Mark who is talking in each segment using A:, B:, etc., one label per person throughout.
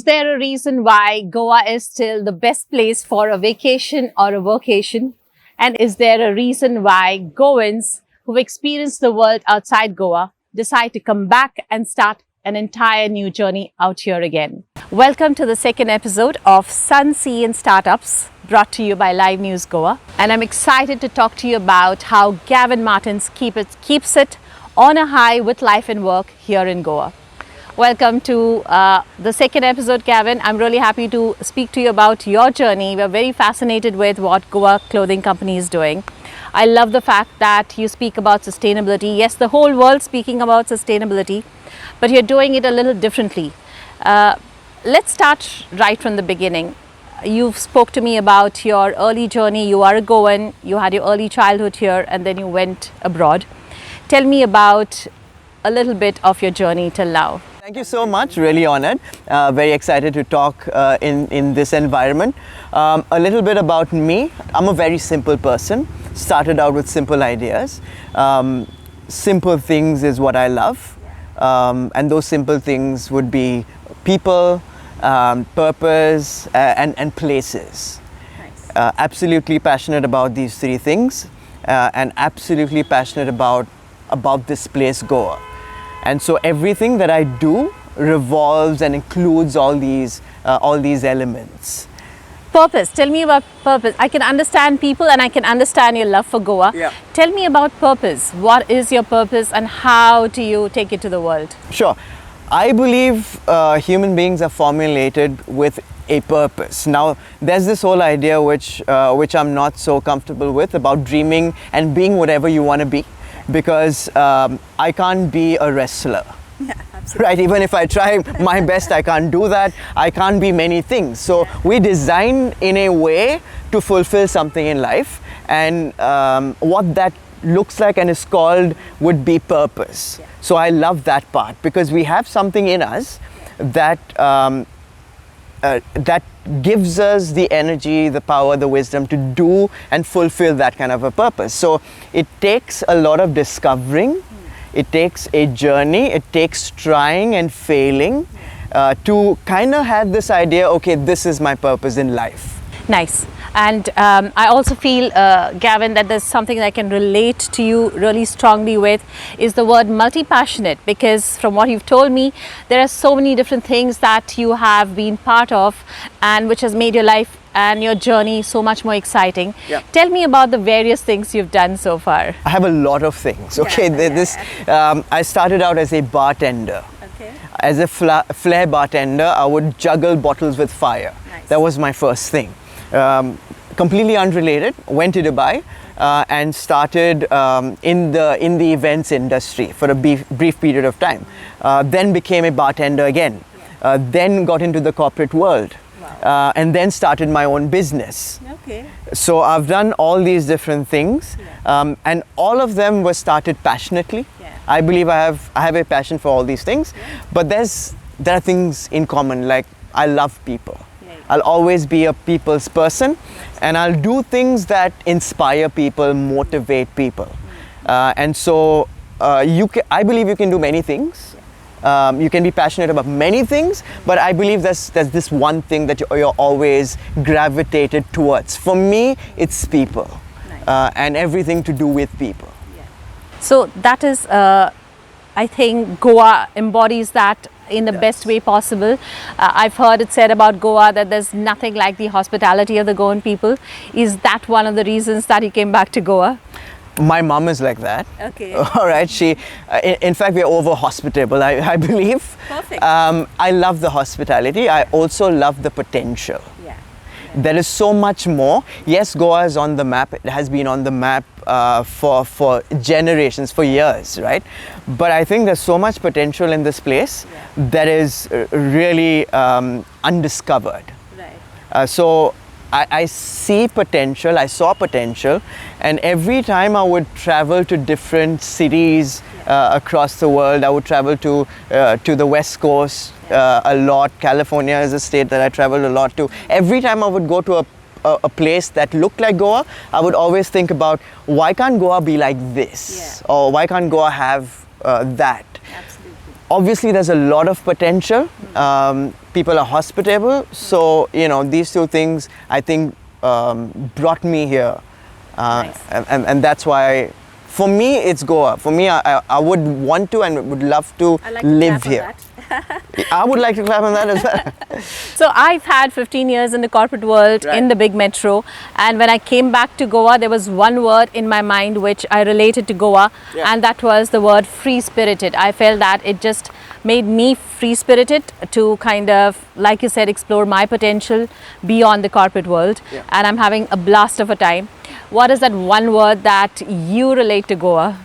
A: Is there a reason why Goa is still the best place for a vacation or a workation? And is there a reason why Goans who've experienced the world outside Goa decide to come back and start an entire new journey out here again? Welcome to the second episode of Sun, Sea and Startups, brought to you by Live News Goa. And I'm excited to talk to you about how Gavin Martin keeps it on a high with life and work here in Goa. Welcome to the second episode, Gavin. I'm really happy to speak to you about your journey. We're very fascinated with what Goa Clothing Company is doing. I love the fact that you speak about sustainability. Yes, the whole world's speaking about sustainability, but you're doing it a little differently. Let's start right from the beginning. You've spoke to me about your early journey. You are a Goan, you had your early childhood here, and then you went abroad. Tell me about a little bit of your journey till now.
B: Thank you so much, really honored. Very excited to talk in this environment. A little bit about me. I'm a very simple person. Started out with simple ideas. Simple things is what I love. And those simple things would be people, purpose, and places.
A: Nice.
B: Absolutely passionate about these three things, and absolutely passionate about this place, Goa. And so everything that I do revolves and includes all these elements.
A: Purpose. Tell me about purpose. I can understand people and I can understand your love for Goa.
B: Yeah.
A: Tell me about purpose. What is your purpose and how do you take it to the world?
B: Sure. I believe human beings are formulated with a purpose. Now, there's this whole idea which I'm not so comfortable with, about dreaming and being whatever you want to be. Because I can't be a wrestler.
A: Yeah, absolutely.
B: Right? Even if I try my best, I can't do that. I can't be many things. So we design in a way to fulfill something in life, and what that looks like and is called would be purpose.
A: Yeah.
B: So I love that part, because we have something in us that that gives us the energy, the power, the wisdom to do and fulfill that kind of a purpose. So it takes a lot of discovering, it takes a journey, it takes trying and failing to kind of have this idea, okay, this is my purpose in life.
A: Nice. And I also feel, Gavin, that there's something that I can relate to you really strongly with, is the word multi-passionate, because from what you've told me, there are so many different things that you have been part of and which has made your life and your journey so much more exciting.
B: Yeah.
A: Tell me about the various things you've done so far.
B: I have a lot of things. Okay, I started out as a bartender.
A: Okay.
B: As a flair bartender, I would juggle bottles with fire.
A: Nice.
B: That was my first thing. Completely unrelated, went to Dubai and started in the events industry for a brief period of time. Then became a bartender again. Then got into the corporate world.
A: Wow.
B: And then started my own business.
A: Okay.
B: So I've done all these different things, and all of them were started passionately.
A: Yeah.
B: I believe I have a passion for all these things, but there are things in common, like I love people. I'll always be a people's person, and I'll do things that inspire people, motivate people. And so I believe you can do many things. You can be passionate about many things, but I believe there's this one thing that you're always gravitated towards. For me, it's people.
A: Nice.
B: And everything to do with people.
A: Yeah. So that is, I think Goa embodies that in the best way possible. I've heard it said about Goa that there's nothing like the hospitality of the Goan people. Is that one of the reasons that you came back to Goa?
B: My mom is like that.
A: Okay.
B: All right. She, in fact, we're over hospitable, I believe.
A: Perfect.
B: I love the hospitality. I also love the potential.
A: Yeah.
B: There is so much more. Yes, Goa is on the map. It has been on the map for generations, for years, right? But I think there's so much potential in this place that is really undiscovered.
A: Right.
B: So I see potential, I saw potential, and every time I would travel to different cities across the world, I would travel to the West Coast a lot. California is a state that I traveled a lot to. Every time I would go to a place that looked like Goa, I would always think about, why can't Goa be like this?
A: Yeah.
B: Or why can't Goa have that?
A: Absolutely.
B: Obviously, there's a lot of potential. People are hospitable. So, these two things, I think, brought me here.
A: Nice.
B: And that's why, for me, it's Goa. For me, I would want to and would love to live here. I would like to clap on that as well.
A: So I've had 15 years in the corporate world, in the big metro, and when I came back to Goa, there was one word in my mind which I related to Goa, and that was the word free-spirited. I felt that it just made me free-spirited to kind of, like you said, explore my potential beyond the corporate world, and I'm having a blast of a time. What is that one word that you relate to Goa?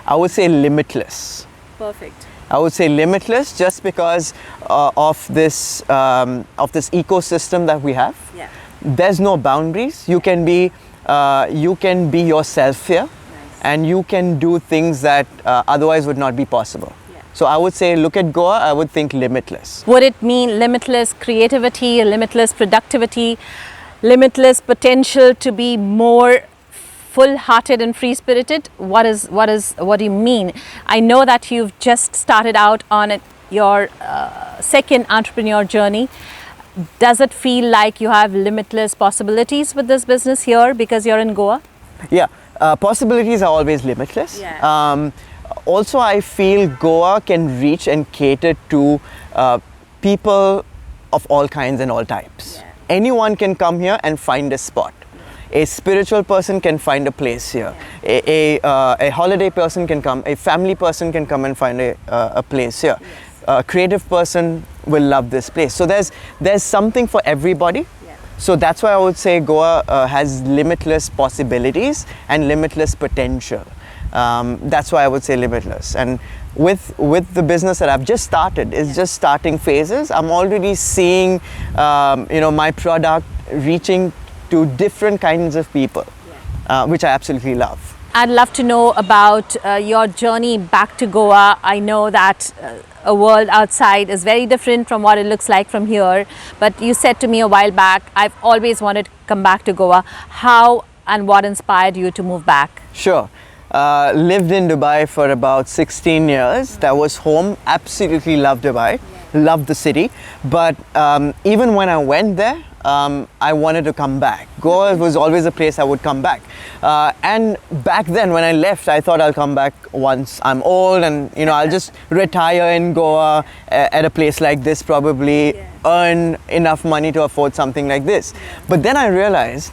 B: I would say limitless.
A: Perfect.
B: I would say limitless, just because of this ecosystem that we have.
A: Yeah.
B: There's no boundaries. You can be yourself here, and you can do things that otherwise would not be possible. Yeah. So I would say, look at Goa. I would think limitless.
A: Would it mean limitless creativity, limitless productivity, limitless potential to be more full-hearted and free-spirited? What do you mean? I know that you've just started out on your second entrepreneur journey. Does it feel like you have limitless possibilities with this business here because you're in Goa?
B: Yeah, possibilities are always limitless.
A: Yeah.
B: Also, I feel Goa can reach and cater to people of all kinds and all types. Yeah. Anyone can come here and find a spot. A spiritual person can find a place here. A holiday person can come. A family person can come and find a place here. Yes. A creative person will love this place. So there's something for everybody. Yeah. So that's why I would say Goa has limitless possibilities and limitless potential. That's why I would say limitless. And with the business that I've just started, it's just starting phases. I'm already seeing my product reaching to different kinds of people, which I absolutely love.
A: I'd love to know about your journey back to Goa. I know that a world outside is very different from what it looks like from here, but you said to me a while back, I've always wanted to come back to Goa. How and what inspired you to move back?
B: Sure. Lived in Dubai for about 16 years. That was home. Absolutely loved Dubai. Loved the city. But even when I went there, I wanted to come back. Goa was always a place I would come back. And back then when I left, I thought I'll come back once I'm old and I'll just retire in Goa at a place like this, probably earn enough money to afford something like this. But then I realized,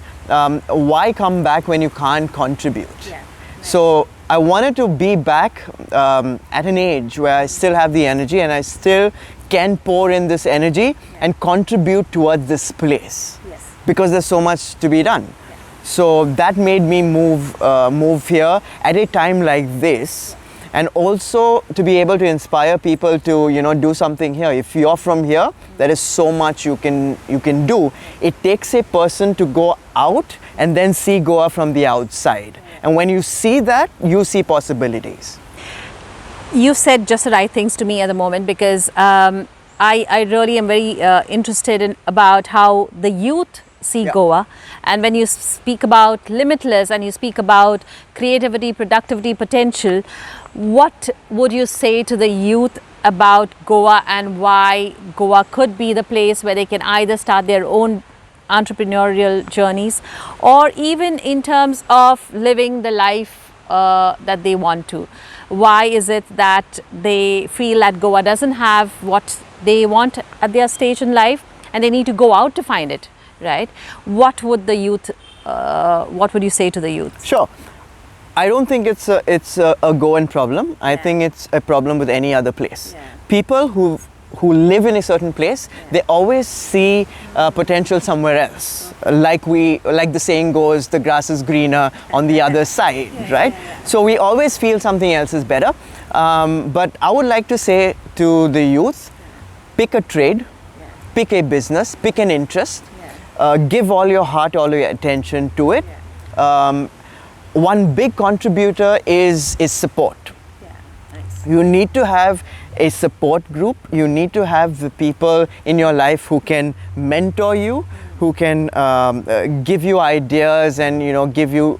B: why come back when you can't contribute? So I wanted to be back at an age where I still have the energy and I still can pour in this energy and contribute towards this place, because there's so much to be done. So that made me move here at a time like this, and also to be able to inspire people to do something here. If you're from here, there is so much you can do. It takes a person to go out and then see Goa from the outside, and when you see that, you see possibilities.
A: You said just the right things to me at the moment, because I really am very interested in about how the youth see Goa. And when you speak about limitless and you speak about creativity, productivity, potential, what would you say to the youth about Goa and why Goa could be the place where they can either start their own entrepreneurial journeys, or even in terms of living the life that they want to? Why is it that they feel that Goa doesn't have what they want at their stage in life and they need to go out to find it, right? What would the youth, what would you say to the youth?
B: Sure. I don't think it's a Goan problem. I think it's a problem with any other place. People who live in a certain place, they always see potential somewhere else. Like the saying goes, the grass is greener on the other side, right? So we always feel something else is better. But I would like to say to the youth, pick a trade, pick a business, pick an interest, give all your heart, all your attention to it. One big contributor is support. You need to have a support group. You need to have the people in your life who can mentor you, who can give you ideas and give you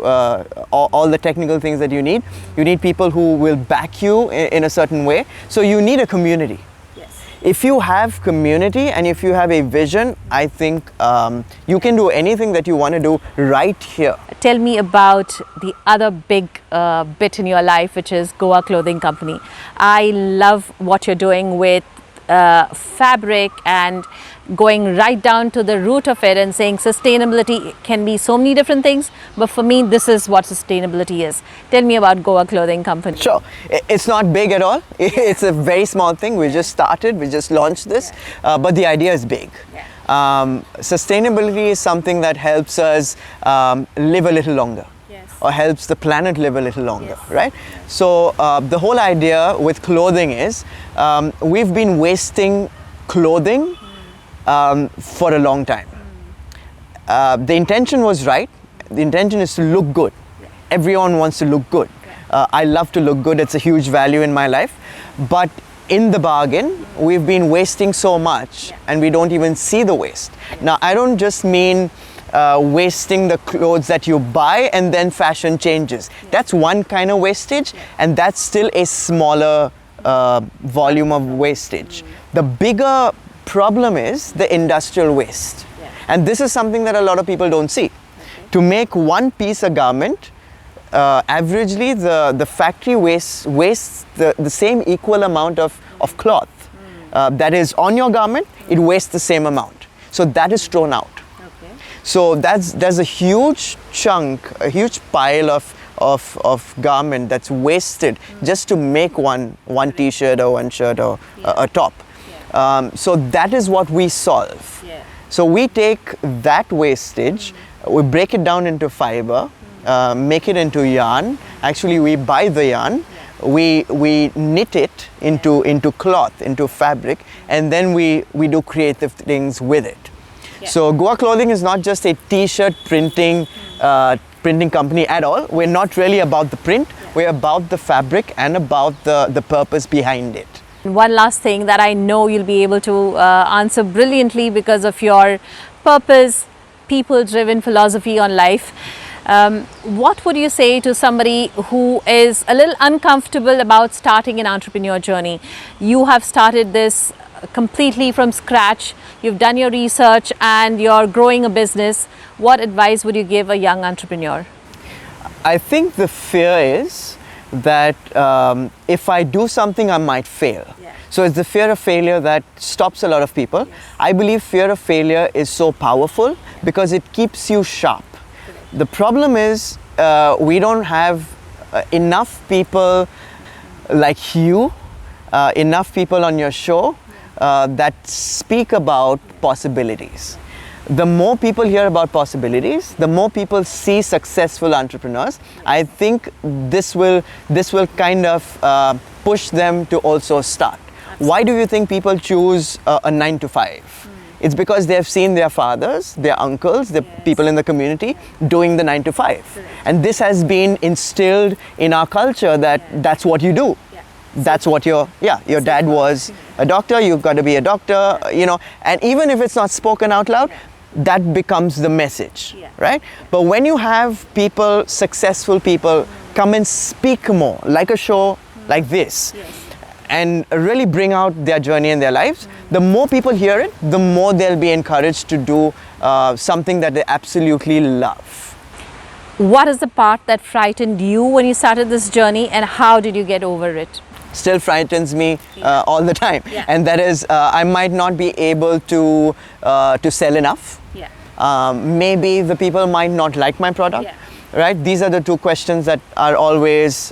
B: all the technical things that you need. You need people who will back you in a certain way. So you need a community. If you have community and if you have a vision, I think you can do anything that you want to do right here.
A: Tell me about the other big bit in your life, which is Goa Clothing Company. I love what you're doing with fabric and going right down to the root of it and saying sustainability can be so many different things, but for me this is what sustainability is. Tell me about Goa Clothing Company.
B: Sure. It's not big at all. It's a very small thing. We just started, we just launched this, but the idea is big. Sustainability is something that helps us live a little longer. Or helps the planet live a little longer, right? So the whole idea with clothing is we've been wasting clothing for a long time. The intention was right. The intention is to look good. Everyone wants to look good. I love to look good. It's a huge value in my life. But in the bargain, we've been wasting so much and we don't even see the waste. Now, I don't just mean wasting the clothes that you buy and then fashion changes. That's one kind of wastage, and that's still a smaller volume of wastage. The bigger problem is the industrial waste. And this is something that a lot of people don't see. To make one piece a garment, averagely the factory wastes the same equal amount of cloth that is on your garment. It wastes the same amount. So that is thrown out. So there's a huge chunk, a huge pile of garment that's wasted just to make one t-shirt or one shirt or a top. So that is what we solve. So we take that wastage, we break it down into fiber, make it into yarn. Actually, we buy the yarn, we knit it into cloth, into fabric, and then we do creative things with it. So Goa Clothing is not just a t-shirt printing company at all. We're not really about the print. We're about the fabric and about the purpose behind it.
A: One last thing that I know you'll be able to answer brilliantly because of your purpose, people-driven philosophy on life. What would you say to somebody who is a little uncomfortable about starting an entrepreneur journey? You have started this completely from scratch. You've done your research and you're growing a business. What advice would you give a young entrepreneur?
B: I think the fear is that if I do something, I might fail. So it's the fear of failure that stops a lot of people. I believe fear of failure is so powerful because it keeps you sharp. The problem is we don't have enough people like you, enough people on your show that speak about possibilities. The more people hear about possibilities, the more people see successful entrepreneurs. I think this will kind of push them to also start. Why do you think people choose a 9-to-5? It's because they have seen their fathers, their uncles, the people in the community doing the 9-to-5. And this has been instilled in our culture that that's what you do. That's what your dad was a doctor, you've got to be a doctor, and even if it's not spoken out loud, that becomes the message, right? But when you have people, successful people, come and speak more, like a show like this, and really bring out their journey in their lives, the more people hear it, the more they'll be encouraged to do something that they absolutely love.
A: What is the part that frightened you when you started this journey, and how did you get over it?
B: Still frightens me all the time, and that is I might not be able to sell enough. Maybe the people might not like my product, right? These are the two questions that are always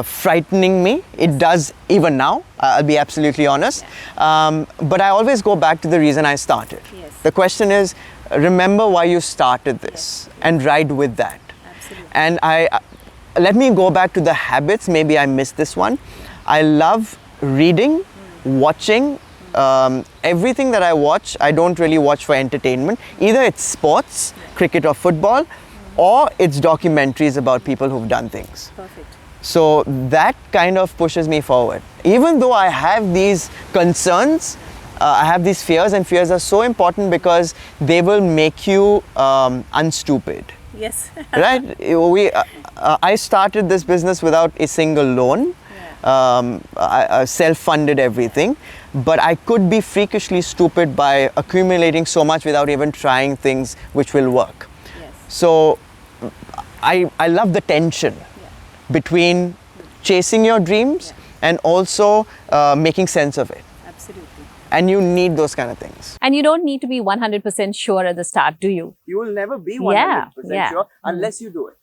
B: frightening me. It does even now, I'll be absolutely honest. But I always go back to the reason I started. The question is, remember why you started this and ride with that. And let me go back to the habits. Maybe I missed this one. I love reading, watching. Everything that I watch, I don't really watch for entertainment. Either it's sports, cricket or football, or it's documentaries about people who've done things. So that kind of pushes me forward. Even though I have these concerns, I have these fears, and fears are so important because they will make you unstupid.
A: Yes.
B: Right? I started this business without a single loan. I self-funded everything, but I could be freakishly stupid by accumulating so much without even trying things which will work.
A: Yes.
B: So I love the tension between chasing your dreams and also making sense of it.
A: Absolutely.
B: And you need those kind of things.
A: And you don't need to be 100% sure at the start, do you?
C: You will never be 100%
A: Yeah.
C: sure unless you do it.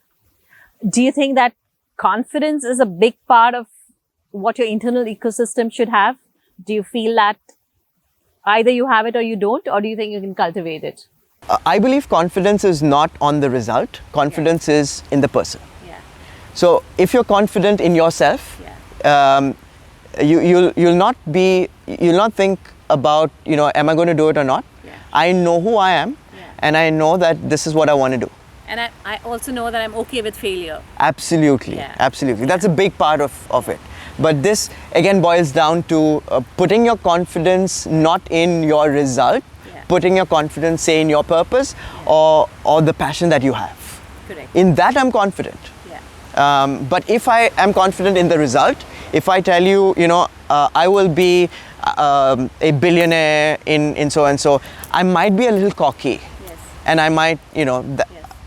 A: Do you think that confidence is a big part of what your internal ecosystem should have? Do you feel that either you have it or you don't, or do you think you can cultivate it?
B: I believe confidence is not on the result. Confidence is in the person.
A: Yeah.
B: So if you're confident in yourself, you'll not think about, am I going to do it or not?
A: Yeah.
B: I know who I am, and I know that this is what I want to do.
A: And I also know that I'm okay with failure.
B: Absolutely, absolutely. That's a big part of it. But this again boils down to putting your confidence not in your result, putting your confidence, say, in your purpose or the passion that you have.
A: Correct.
B: In that, I'm confident. But if I am confident in the result, if I tell you, I will be a billionaire in so and so, I might be a little cocky.
A: Yes.
B: And I might,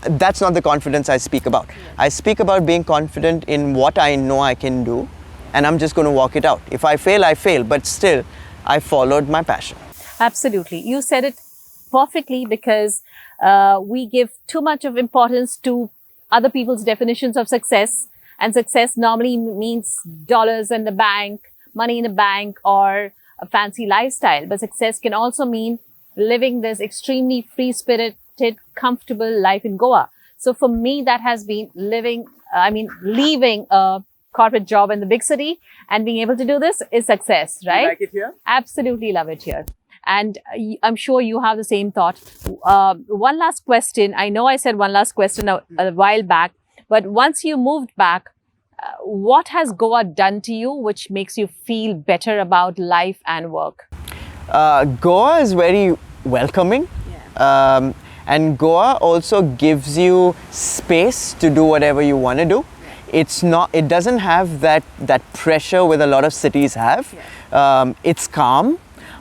B: that's not the confidence I speak about. I speak about being confident in what I know I can do, and I'm just going to walk it out. If I fail, I fail, but still, I followed my passion.
A: Absolutely. You said it perfectly, because we give too much of importance to other people's definitions of success. And success normally means dollars in the bank, money in the bank, or a fancy lifestyle. But success can also mean living this extremely free-spirited, comfortable life in Goa. So for me, that has been leaving a corporate job in the big city and being able to do this is success, right?
C: You like it here?
A: Absolutely love it here. And I'm sure you have the same thought. One last question. I know I said one last question a while back, but once you moved back, what has Goa done to you which makes you feel better about life and work?
B: Goa is very welcoming. And Goa also gives you space to do whatever you want to do. It doesn't have that pressure with a lot of cities have. It's calm.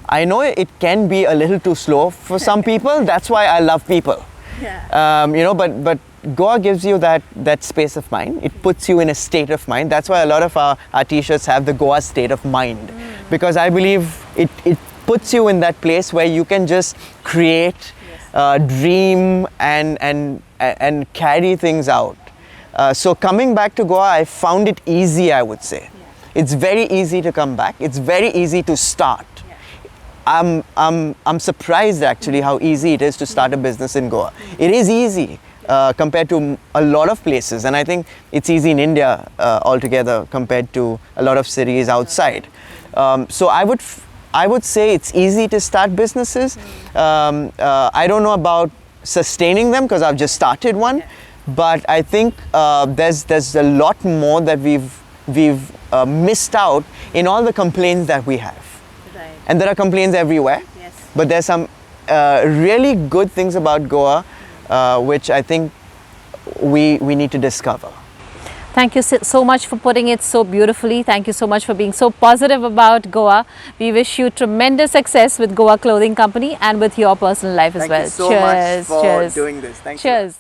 B: I know it can be a little too slow for some people. That's why I love people. But Goa gives you that space of mind. It puts you in a state of mind. That's why a lot of our t-shirts have the Goa state of mind. Because I believe it puts you in that place where you can just create, dream and carry things out. So coming back to Goa, I found it easy, I would say. It's very easy to come back. It's very easy to start. I'm surprised actually how easy it is to start a business in Goa. It is easy compared to a lot of places, and I think it's easy in India altogether compared to a lot of cities outside. So I would say it's easy to start businesses. I don't know about sustaining them because I've just started one, but I think there's a lot more that we've missed out in all the complaints that we have.
A: Right.
B: And there are complaints everywhere.
A: Yes.
B: But there's some really good things about Goa, which I think we need to discover.
A: Thank you so much for putting it so beautifully. Thank you so much for being so positive about Goa. We wish you tremendous success with Goa Clothing Company and with your personal life as well.
B: Thank you so much for doing this. Thank you.
A: Cheers.